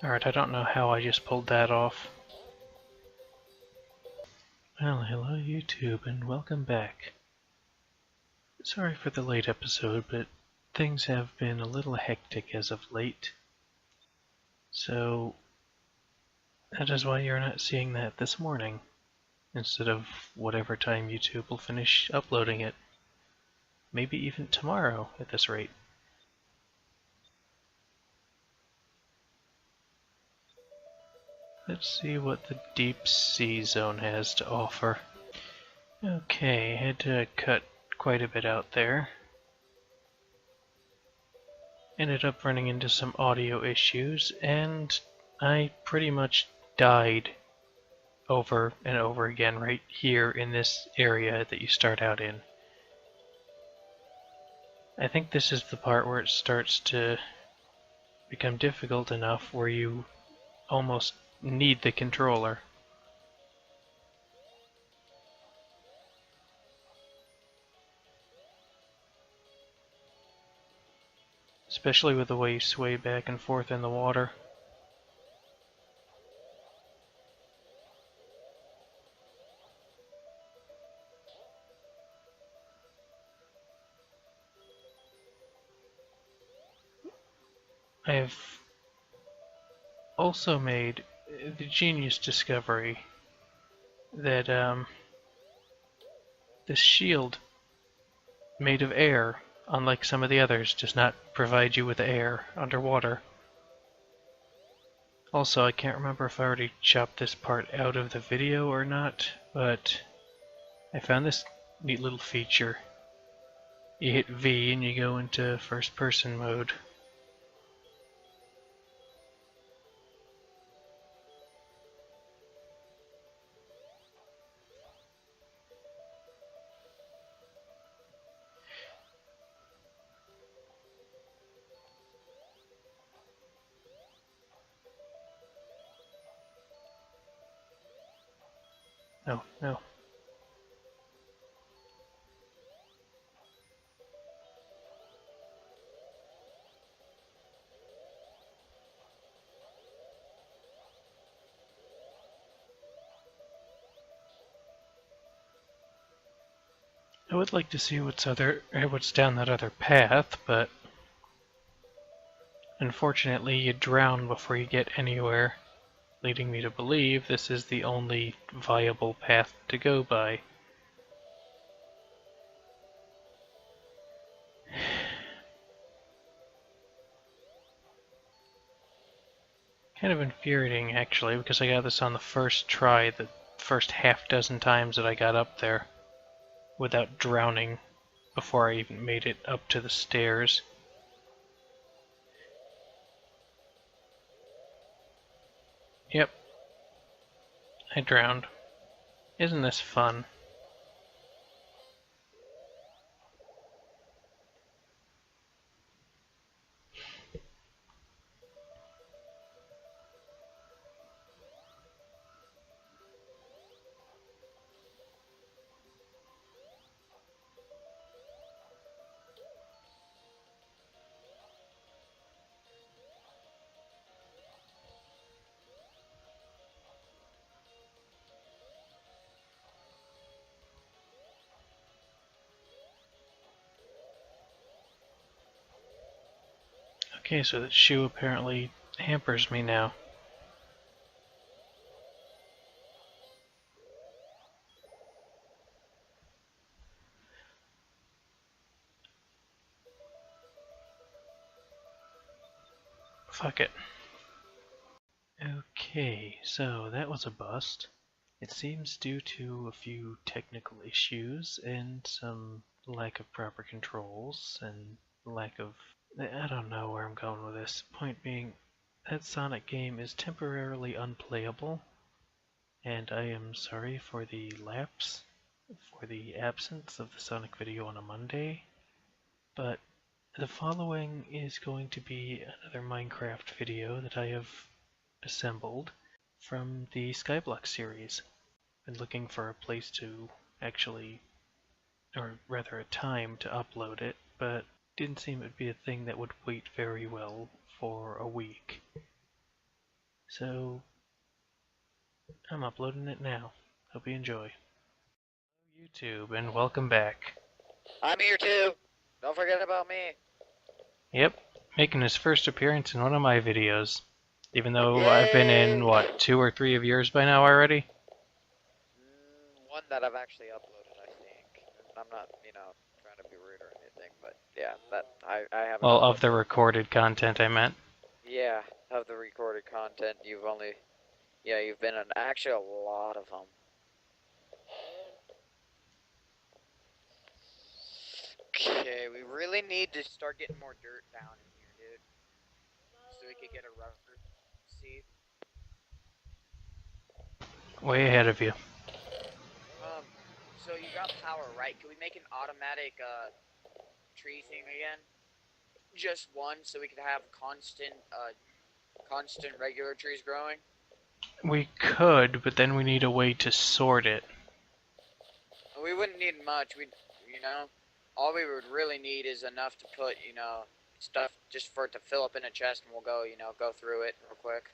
Alright, I don't know how I just pulled that off. Well, hello YouTube, and welcome back. Sorry for the late episode, but things have been a little hectic as of late. So, that is why you're not seeing that this morning, instead of whatever time YouTube will finish uploading it. Maybe even tomorrow at this rate. Let's see what the deep sea zone has to offer. Okay, had to cut quite a bit out there. Ended up running into some audio issues, and I pretty much died over and over again right here in this area that you start out in. I think this is the part where it starts to become difficult enough where you almost need the controller. Especially with the way you sway back and forth in the water. I've also made the genius discovery that this shield made of air, unlike some of the others, does not provide you with air underwater. Also, I can't remember if I already chopped this part out of the video or not, but I found this neat little feature. You hit V and you go into first person mode. No, no. I would like to see what's down that other path, but unfortunately you drown before you get anywhere, leading me to believe this is the only viable path to go by. Kind of infuriating, actually, because I got this on the first try, the first half dozen times that I got up there, without drowning before I even made it up to the stairs. Yep, I drowned. Isn't this fun? Okay, so that shoe apparently hampers me now. Fuck it. Okay, so that was a bust. It seems due to a few technical issues and some lack of proper controls and lack of... I don't know where I'm going with this. Point being, that Sonic game is temporarily unplayable, and I am sorry for the lapse, for the absence of the Sonic video on a Monday, but the following is going to be another Minecraft video that I have assembled from the Skyblock series. Been looking for a place to actually, or rather a time to upload it, but didn't seem it would be a thing that would wait very well for a week. So, I'm uploading it now. Hope you enjoy. Hello YouTube, and welcome back. I'm here too. Don't forget about me. Yep, making his first appearance in one of my videos. Even though I've been in, Yay! what, 2 or 3 of yours by now already? One that I've actually uploaded, I think. I'm not, trying to be rude or anything, but yeah, that I haven't Well, of uploaded the it. recorded content, I meant. Yeah, of the recorded content, you've been in actually a lot of them. Okay, we really need to start getting more dirt down in here, dude, so we could get a rubber seed. Way ahead of you. So you got power, right? Can we make an automatic tree thing again? Just one, so we could have constant regular trees growing. We could, but then we need a way to sort it. We wouldn't need much. All we would really need is enough to put, stuff just for it to fill up in a chest, and we'll go through it real quick.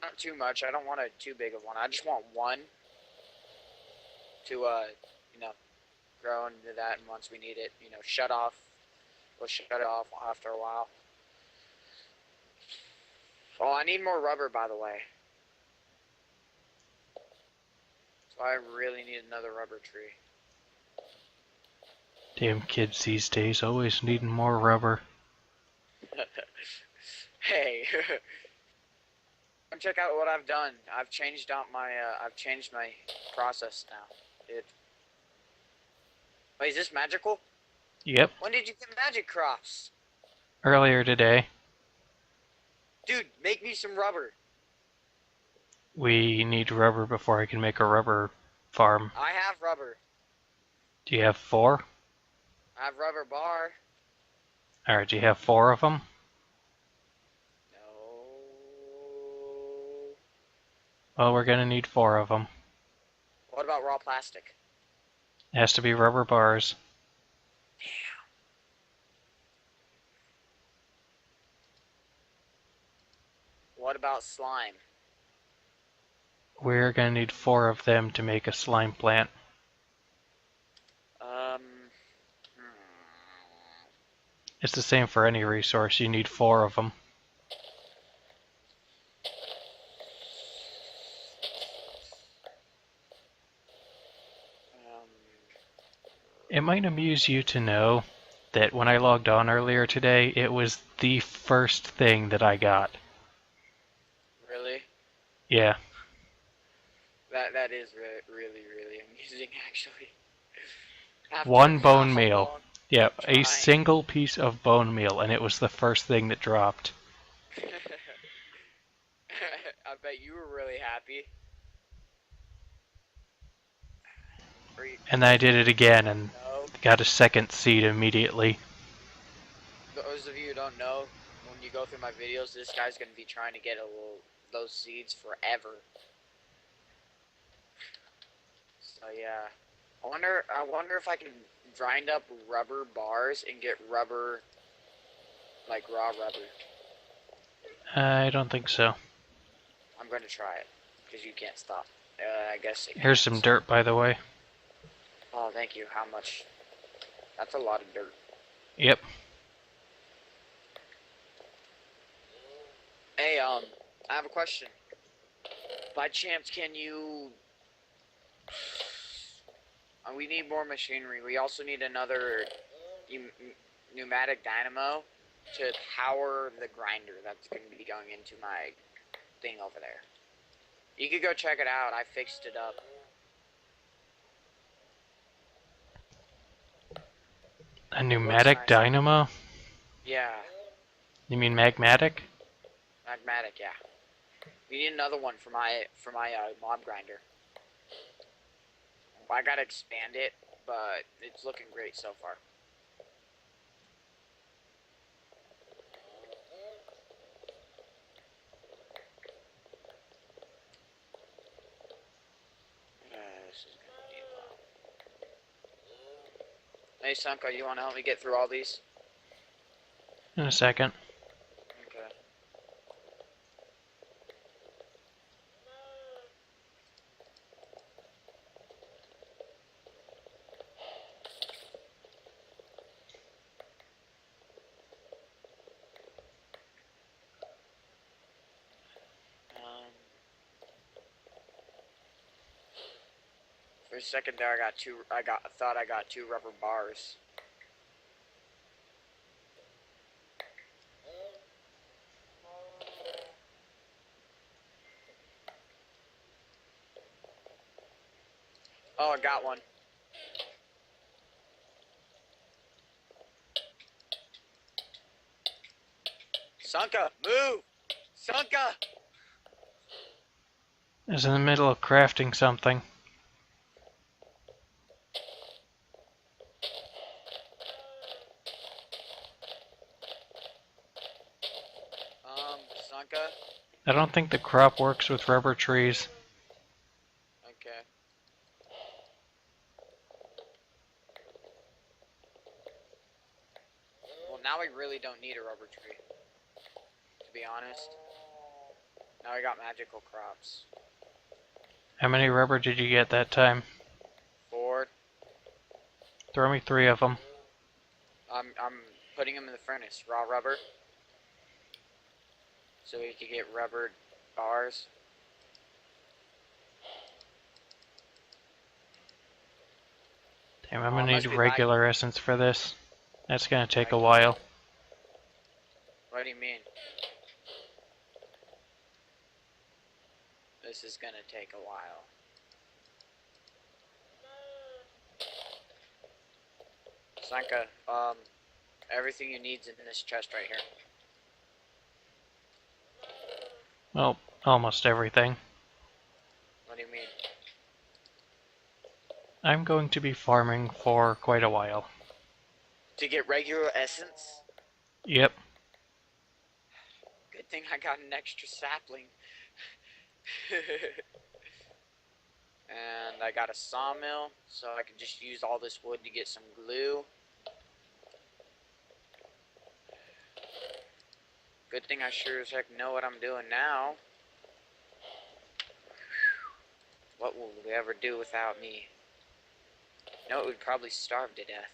Not too much. I don't want too big of one. I just want one to, grow into that, and once we need it, shut off. We'll shut it off after a while. Oh, I need more rubber, by the way. So I really need another rubber tree. Damn kids these days, always needing more rubber. Hey. Come check out what I've done. I've changed my process now, dude. Wait, is this magical? Yep, When did you get magic crops? earlier today. Dude, make me some rubber. We need rubber before I can make a rubber farm. I have rubber. Do you have 4? I have rubber bar. Alright, do you have 4 of them? No. Well, we're gonna need 4 of them. What about raw plastic? It has to be rubber bars. Damn. What about slime? We're gonna need 4 of them to make a slime plant. Um. It's the same for any resource, you need 4 of them. It might amuse you to know that when I logged on earlier today, it was the first thing that I got. Really? Yeah. That is really amusing, actually. After 1 bone how meal. long Yeah, a trying? single piece of bone meal, and it was the first thing that dropped. I bet you were really happy. And then I did it again and No. got a second seed immediately. Those of you who don't know, when you go through my videos, this guy's gonna be trying to get those seeds forever. So yeah, I wonder if I can grind up rubber bars and get rubber, like raw rubber. I don't think so. I'm going to try it because you can't stop. I guess it Here's can, some so. dirt, by the way. Oh, thank you. How much? That's a lot of dirt. Yep. Hey, I have a question. By chance, can you? We need more machinery. We also need another pneumatic dynamo to power the grinder that's going to be going into my thing over there. You could go check it out. I fixed it up. A pneumatic nice. dynamo? Yeah. You mean magmatic? Magmatic, yeah. We need another one for my mob grinder. I gotta expand it, but it's looking great so far. This is gonna be low. Hey, Sunka, you wanna help me get through all these? In a second. Okay. a second there, I thought I got 2 rubber bars. Oh, I got one. Sunka, move! Sunka! I was in the middle of crafting something. Sunka? I don't think the crop works with rubber trees. Okay. Well, now we really don't need a rubber tree, to be honest. Now we got magical crops. How many rubber did you get that time? 4. Throw me 3 of them. I'm putting them in the furnace. Raw rubber. So we could get rubber bars. Damn, I'm Oh, it gonna need must be lagging. regular essence for this. That's gonna take a Regular. while. What do you mean? This is gonna take a while. Sanka, everything you need's in this chest right here. Well, almost everything. What do you mean? I'm going to be farming for quite a while. To get regular essence? Yep. Good thing I got an extra sapling. And I got a sawmill, so I can just use all this wood to get some glue. Good thing I sure as heck know what I'm doing now. What will we ever do without me? You know, it would probably starve to death.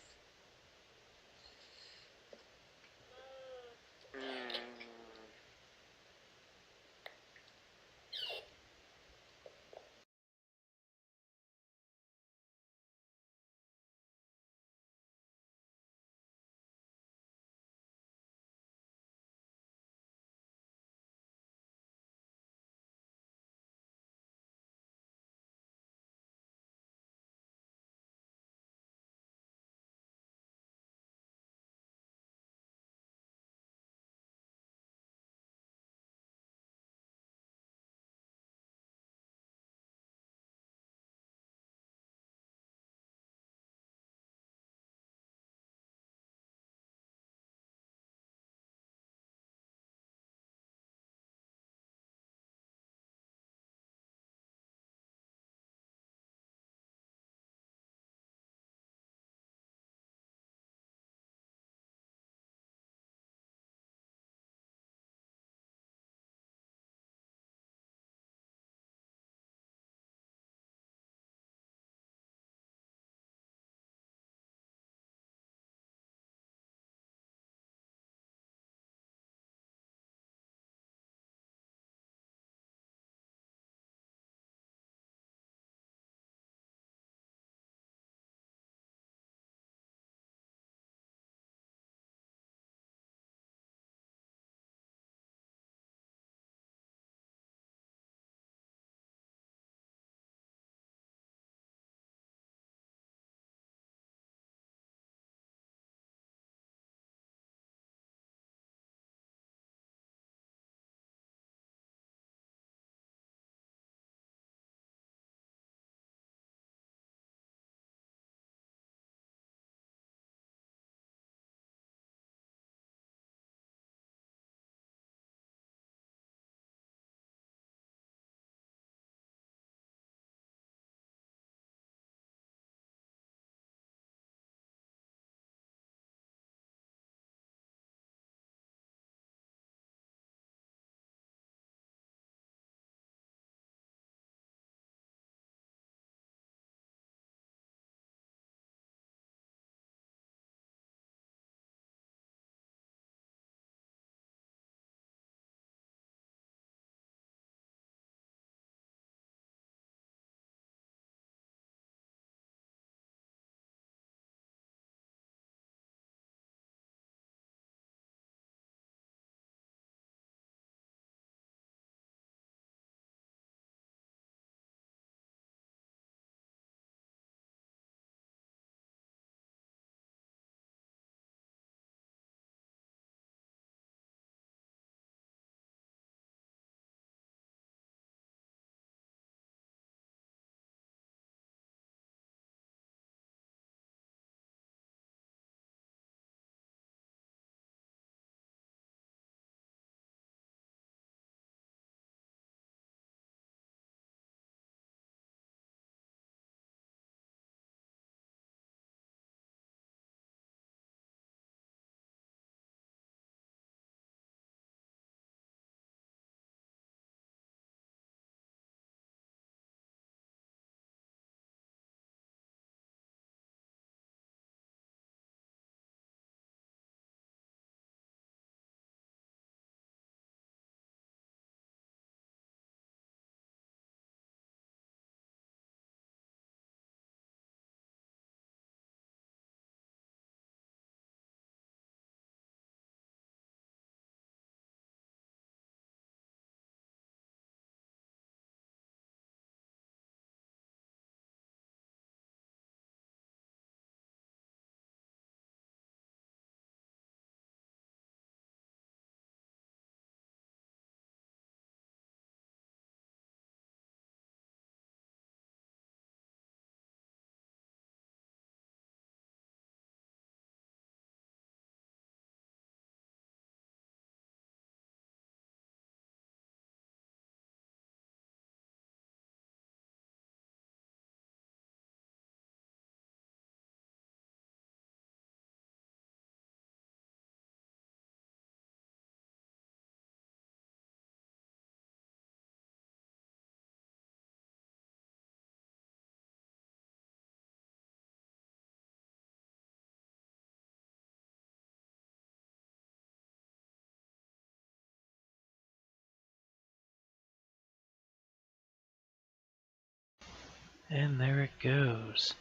And there it goes.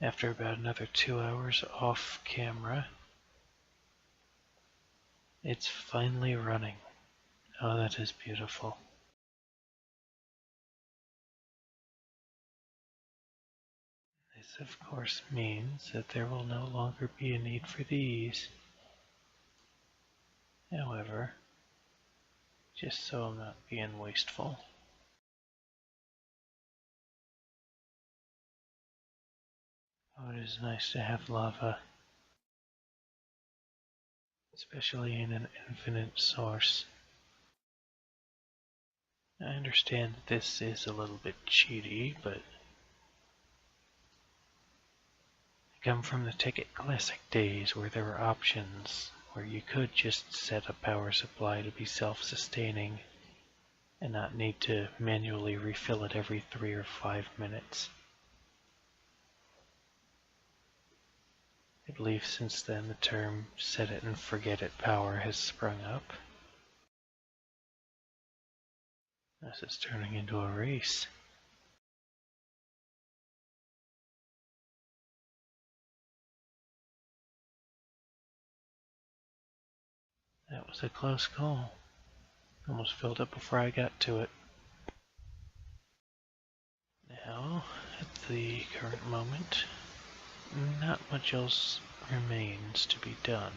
After about another 2 hours off camera, it's finally running. Oh, that is beautiful. This, of course, means that there will no longer be a need for these. However, just so I'm not being wasteful, oh, it is nice to have lava, especially in an infinite source. I understand that this is a little bit cheaty, but I come from the Ticket Classic days where there were options, where you could just set a power supply to be self-sustaining and not need to manually refill it every 3 or 5 minutes. I believe since then the term set it and forget it power has sprung up. This is turning into a race. That was a close call. Almost filled up before I got to it. Now, at the current moment, not much else remains to be done.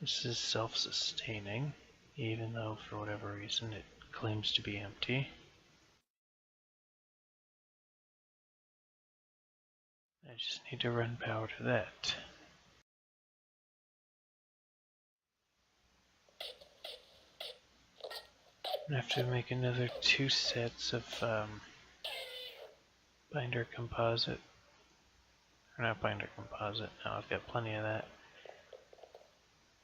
This is self-sustaining, even though for whatever reason it claims to be empty. I just need to run power to that. I have to make another 2 sets of binder composite. Or not binder composite, no, I've got plenty of that.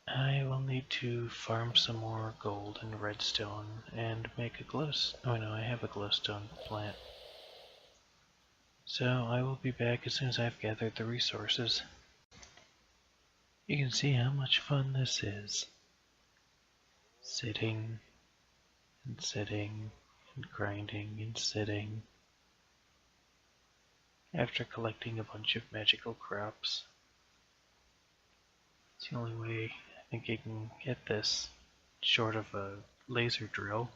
I will need to farm some more gold and redstone and make a glowstone. Oh no, I have a glowstone plant. So I will be back as soon as I've gathered the resources. You can see how much fun this is. Sitting and sitting and grinding and sitting. After collecting a bunch of magical crops. It's the only way I think you can get this, short of a laser drill.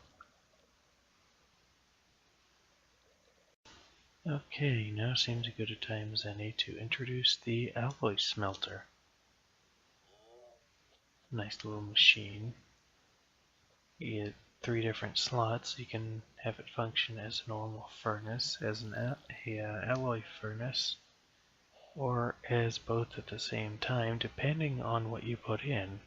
Okay, now seems a good a time as any to introduce the alloy smelter. Nice little machine. You get 3 different slots. You can have it function as a normal furnace, as an alloy furnace, or as both at the same time, depending on what you put in.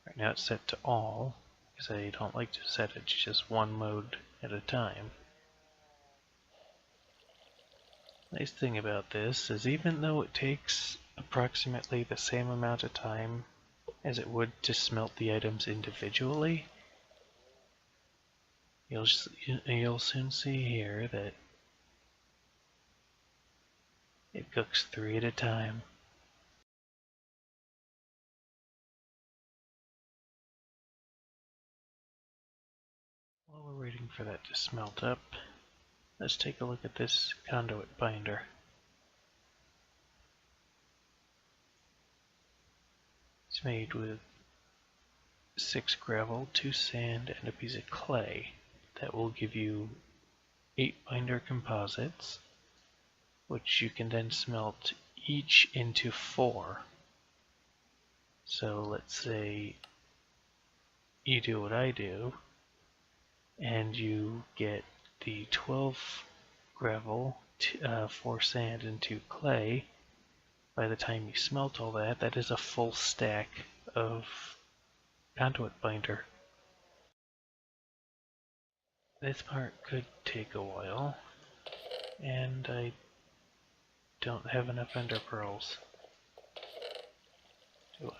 Right now it's set to all, because I don't like to set it to just one mode at a time. Nice thing about this is even though it takes approximately the same amount of time as it would to smelt the items individually, you'll soon see here that it cooks 3 at a time. While we're waiting for that to smelt up, let's take a look at this conduit binder. It's made with 6 gravel, 2 sand, and a piece of clay. That will give you 8 binder composites, which you can then smelt each into 4. So let's say you do what I do, and you get the 12 gravel, 4 sand, and 2 clay. By the time you smelt all that, that is a full stack of conduit binder. This part could take a while, and I don't have enough ender pearls. Do I?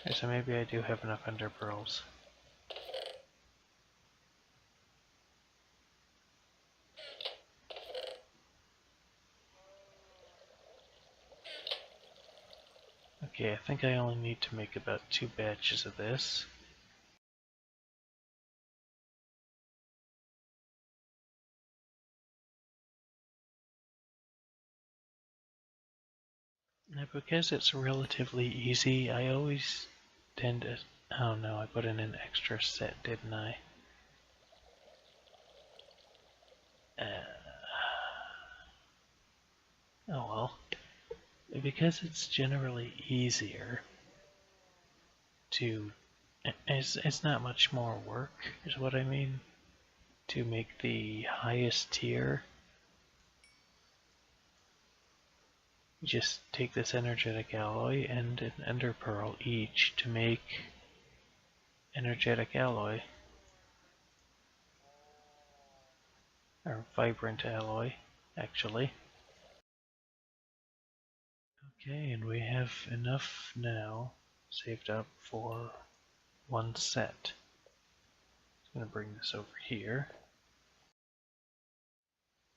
Okay, so maybe I do have enough ender pearls. Okay, I think I only need to make about 2 batches of this. Because it's relatively easy, I always tend to... Oh no, I put in an extra set, didn't I? Oh well. Because it's generally easier to... It's not much more work, is what I mean, to make the highest tier. Just take this energetic alloy and an ender pearl each to make energetic alloy. Or vibrant alloy, actually. Okay, and we have enough now saved up for one set. I'm going to bring this over here.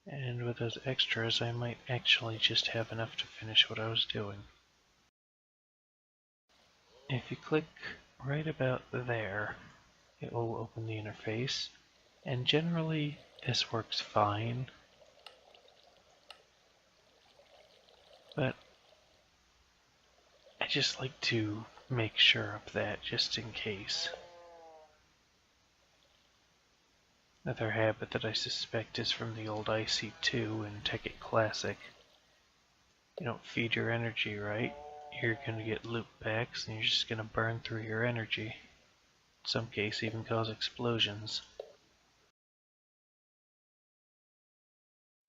And with those extras, I might actually just have enough to finish what I was doing. If you click right about there, it will open the interface. And generally, this works fine. But I just like to make sure of that just in case. Another habit that I suspect is from the old IC2 and Tekkit Classic. You don't feed your energy right, you're going to get loopbacks and you're just going to burn through your energy. In some cases even cause explosions.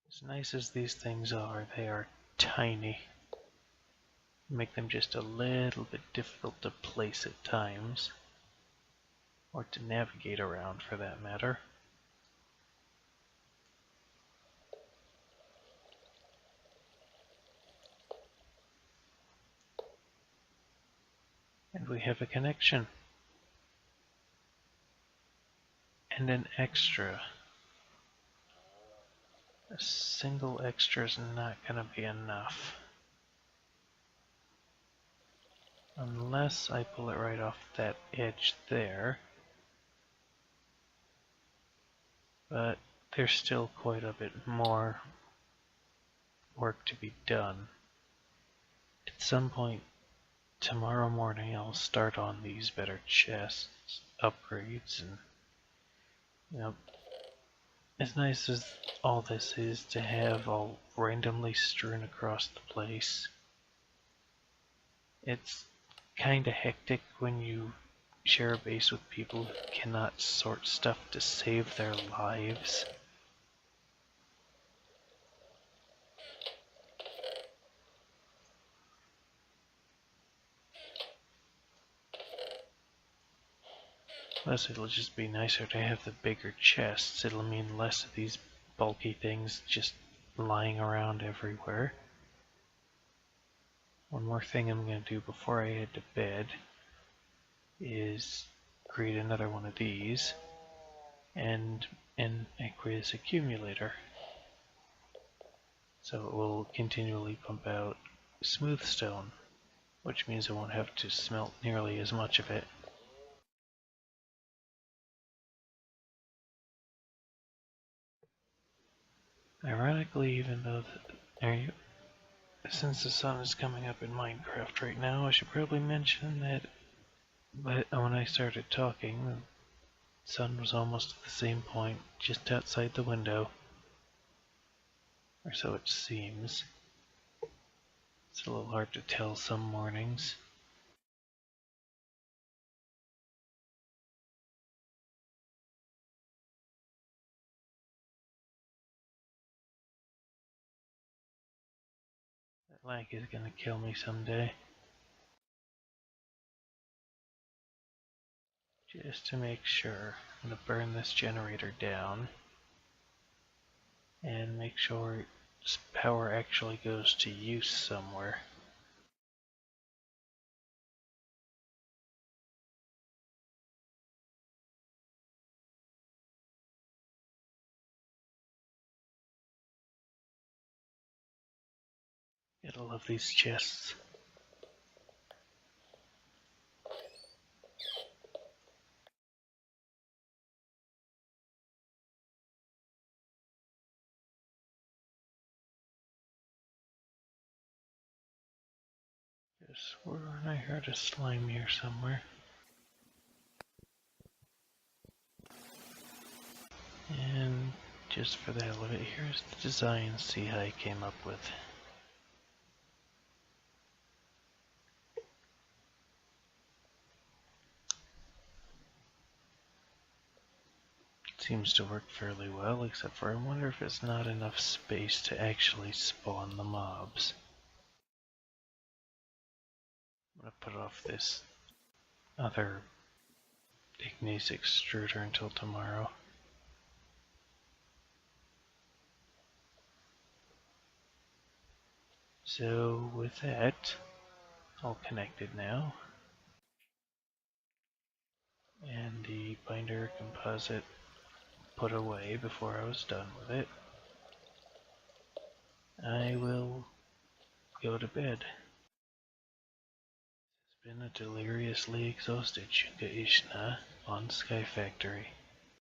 As nice as these things are, they are tiny. Make them just a little bit difficult to place at times. Or to navigate around for that matter. And we have a connection. And an extra. A single extra is not going to be enough. Unless I pull it right off that edge there. But there's still quite a bit more work to be done. At some point tomorrow morning I'll start on these better chests upgrades, and you know, as nice as all this is to have all randomly strewn across the place, it's kinda hectic when you share a base with people who cannot sort stuff to save their lives. Plus it'll just be nicer to have the bigger chests. It'll mean less of these bulky things just lying around everywhere. One more thing I'm going to do before I head to bed is create another one of these and an aqueous accumulator. So it will continually pump out smooth stone, which means I won't have to smelt nearly as much of it. Ironically, even though since the sun is coming up in Minecraft right now, I should probably mention that when I started talking, the sun was almost at the same point, just outside the window. Or so it seems. It's a little hard to tell some mornings. That lag is gonna kill me someday. Just to make sure, I'm gonna burn this generator down and make sure its power actually goes to use somewhere. Gotta love these chests. Could have sworn I heard a slime here somewhere. And just for the hell of it, here's the design Seahai came up with. Seems to work fairly well, except for I wonder if it's not enough space to actually spawn the mobs. I'm gonna put off this other igneous extruder until tomorrow. So with that, all connected now, and the binder composite put away before I was done with it, I will go to bed. It's been a deliriously exhausted SunkaIsna on Sky Factory.